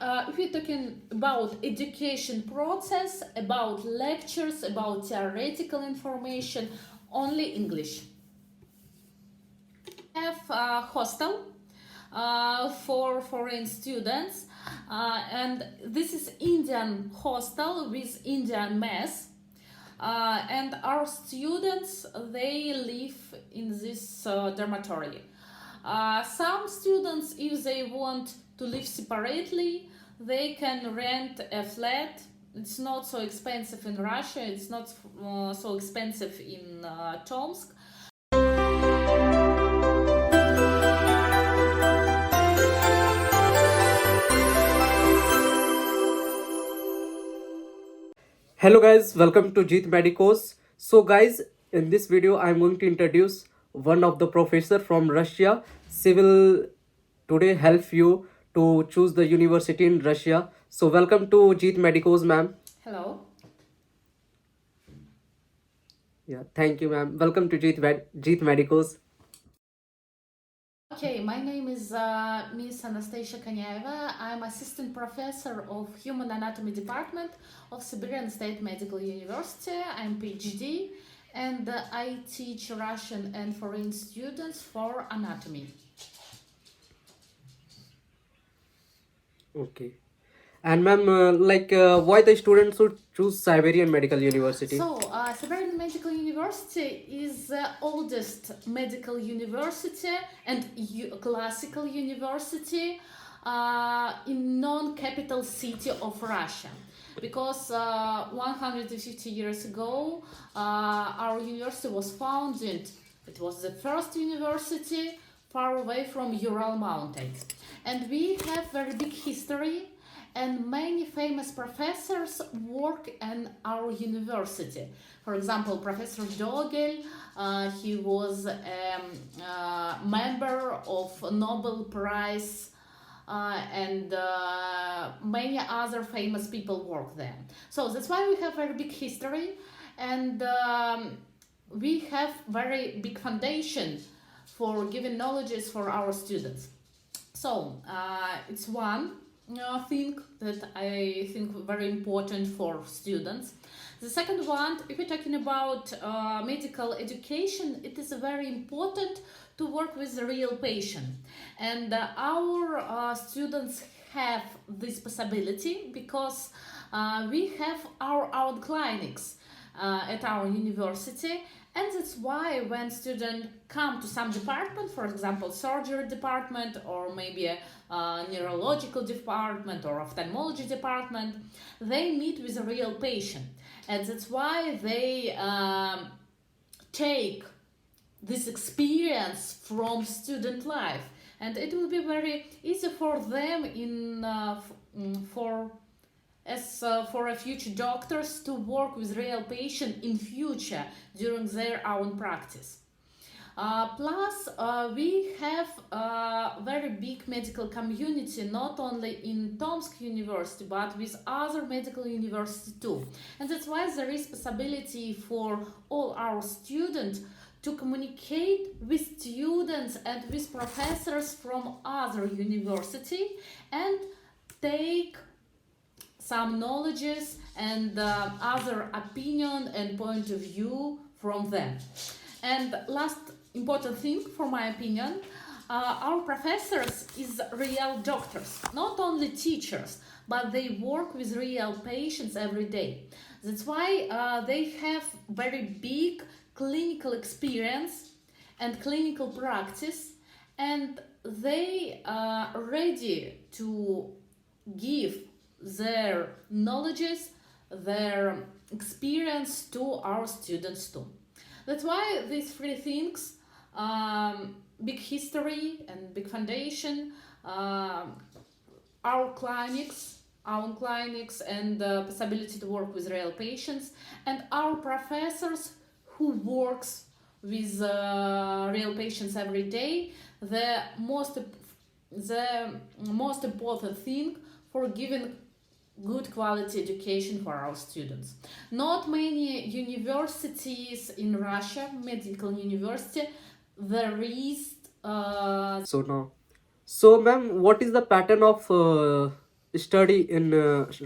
if we're talking about education process, about lectures, about theoretical information, only English. Have a hostel for foreign students, and this is Indian hostel with Indian mess. And our students, they live in this dormitory. Some students, if they want to live separately, they can rent a flat. It's not so expensive in Russia, it's not so expensive in Tomsk. Hello guys, welcome to Jeet Medicos. So guys, in this video I'm going to introduce one of the professor from Russia. She will today help you to choose the university in Russia. So welcome to Jeet Medicos, ma'am. Hello. Yeah, thank you, ma'am. Welcome to Jeet Medicos. Okay, my name is Miss Anastasia Konyaeva. I'm assistant professor of Human Anatomy Department of Siberian State Medical University. I'm PhD, and I teach Russian and foreign students for anatomy. Okay. And ma'am, why the students should choose Siberian Medical University? So, Siberian Medical University is the oldest medical university and classical university in non-capital city of Russia. Because 150 years ago, our university was founded. It was the first university far away from Ural Mountains. And we have very big history, and many famous professors work in our university. For example, Professor Dogel, he was a member of Nobel Prize, and many other famous people work there. So that's why we have very big history, and we have very big foundation for giving knowledges for our students. So it's one thing that I think very important for students. The second one, if we're talking about medical education, it is very important to work with the real patient. And our students have this possibility because we have our own clinics at our university. And that's why when students come to some department, for example, surgery department, or maybe a neurological department or ophthalmology department, they meet with a real patient. And that's why they take this experience from student life. And it will be very easy for them for a future doctors to work with real patient in future during their own practice. Plus, we have a very big medical community, not only in Tomsk University, but with other medical universities too. And that's why there is possibility for all our students to communicate with students and with professors from other university and take some knowledges and other opinion and point of view from them. And last important thing, for my opinion, our professors is real doctors, not only teachers, but they work with real patients every day. That's why they have very big clinical experience and clinical practice, and they are ready to give their knowledges, their experience to our students too. That's why these three things, big history and big foundation, our clinics and the possibility to work with real patients, and our professors who works with real patients every day, the most important thing for giving good quality education for our students. Not many universities in Russia, medical university, there is So now, so ma'am, what is the pattern of study in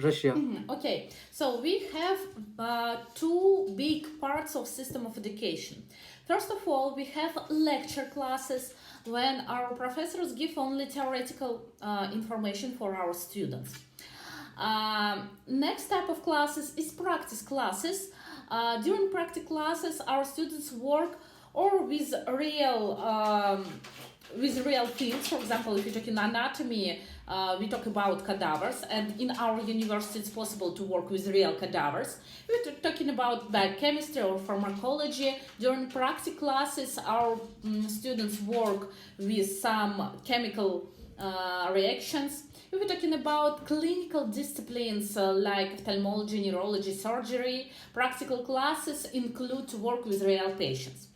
Russia? Okay, so we have two big parts of system of education. First of all, we have lecture classes when our professors give only theoretical information for our students. Next type of classes is practice classes. During practice classes, our students work or with real things. For example, if you talk in anatomy, we talk about cadavers, and in our university it's possible to work with real cadavers. We're talking about biochemistry or pharmacology. During practice classes, our students work with some chemical reactions. If we're talking about clinical disciplines like ophthalmology, neurology, surgery, practical classes include to work with real patients.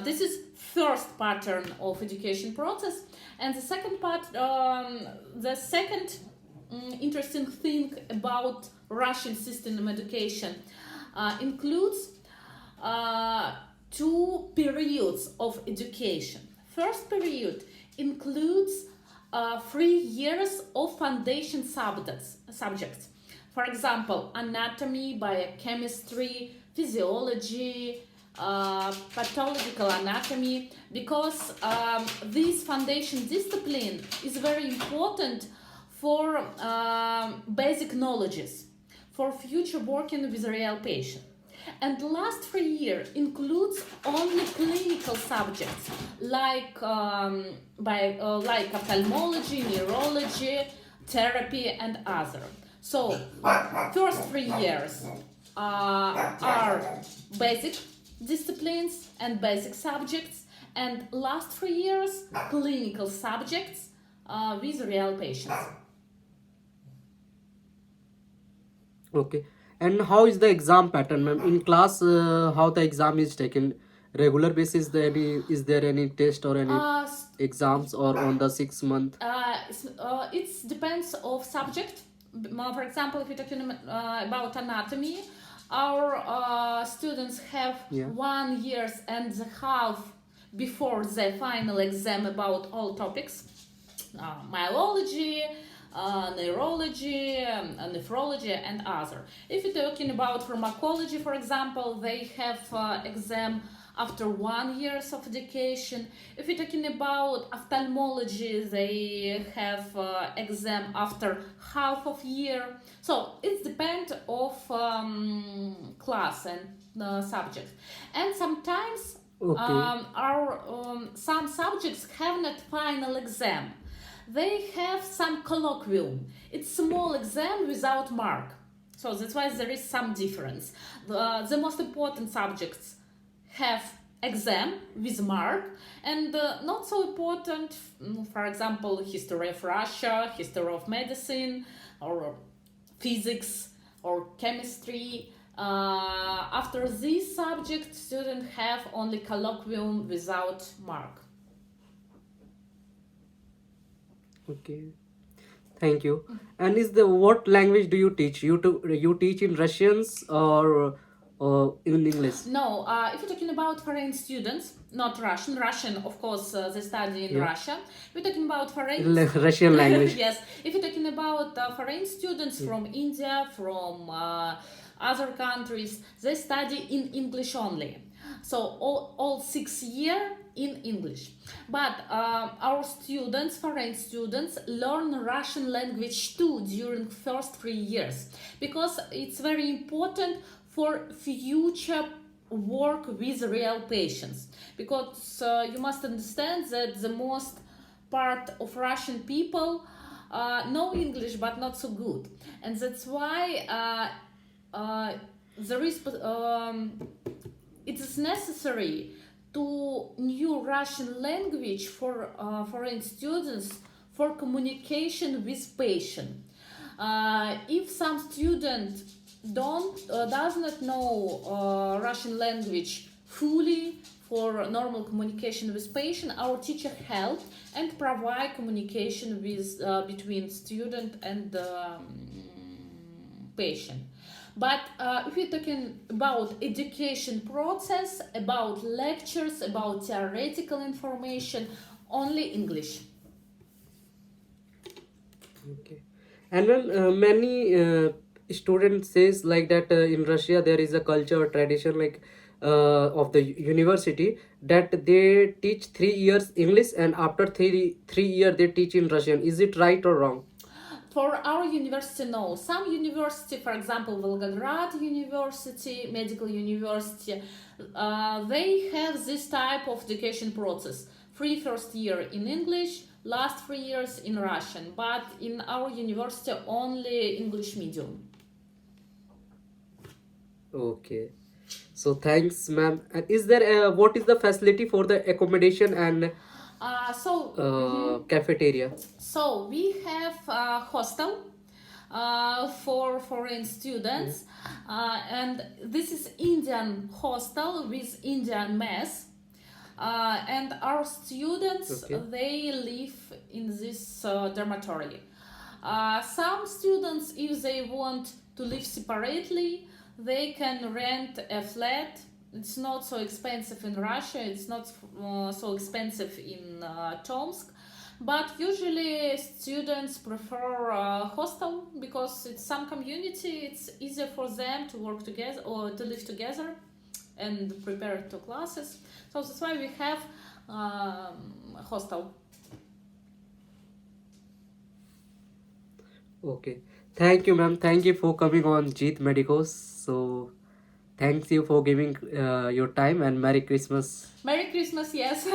This is first pattern of education process, and the second part, the second interesting thing about Russian system of education includes two periods of education. First period includes 3 years of foundation subjects. For example, anatomy, biochemistry, physiology, pathological anatomy, because this foundation discipline is very important for basic knowledges for future working with real patient. And the last 3 years includes only clinical subjects like like ophthalmology, neurology, therapy, and other. So first 3 years are basic disciplines and basic subjects, and last 3 years clinical subjects with real patients. Okay. And how is the exam pattern, ma'am? In class, how the exam is taken? Regular basis, is there any test or any exams, or on the 6 month? It depends of subject. For example, if you're talking about anatomy, our students have 1 year and a half before the final exam about all topics, myology, neurology, nephrology, and other. If you're talking about pharmacology, for example, they have exam after 1 year of education. If you're talking about ophthalmology, they have exam after half of year. So it depends of class and subject. And sometimes some subjects have not final exam. They have some colloquium. It's small exam without mark. So that's why there is some difference. The most important subjects have exam with mark, and not so important, for example, history of Russia, history of medicine, or physics or chemistry. After these subjects, students have only colloquium without mark. Okay, thank you. And what language do you teach? You teach in Russians or in English? No, if you're talking about foreign students, not Russian. Russian, of course, they study in Russia. We're talking about foreign Russian language. Yes, if you're talking about foreign students from India, from other countries, they study in English only. So all 6 years in English. But our students, foreign students, learn Russian language too during first 3 years, because it's very important for future work with real patients. Because you must understand that the most part of Russian people know English but not so good, and that's why there is it is necessary to new Russian language for foreign students for communication with patient. If some student does not know Russian language fully for normal communication with patient, our teacher help and provide communication with between student and patient. But if we're talking about education process, about lectures, about theoretical information, only English. Okay. And when many students says like that in Russia there is a culture or tradition like of the university that they teach 3 years English and after three year they teach in Russian. Is it right or wrong? For our university, no. Some university, for example, Volgograd University, Medical University, they have this type of education process. First year in English, last 3 years in Russian. But in our university, only English medium. Okay. So thanks, ma'am. And is there what is the facility for the accommodation and cafeteria? So we have a hostel for foreign students, and this is Indian hostel with Indian mess. And our students Okay. they live in this dormitory. Some students, if they want to live separately, they can rent a flat. It's not so expensive in Russia. It's not so expensive in Tomsk. But usually students prefer hostel because it's some community. It's easier for them to work together or to live together and prepare to classes. So that's why we have hostel. Okay. Thank you, ma'am. Thank you for coming on Jeet Medicos. So, thanks you for giving your time and Merry Christmas. Merry Christmas, yes.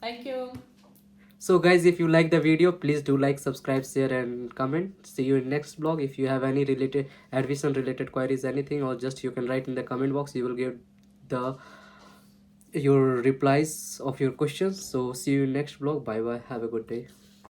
Thank you. So, guys, if you like the video, please do like, subscribe, share, and comment. See you in next vlog. If you have any related admission related queries, anything, or just you can write in the comment box. You will give the your replies of your questions. So, see you in next vlog. Bye bye. Have a good day.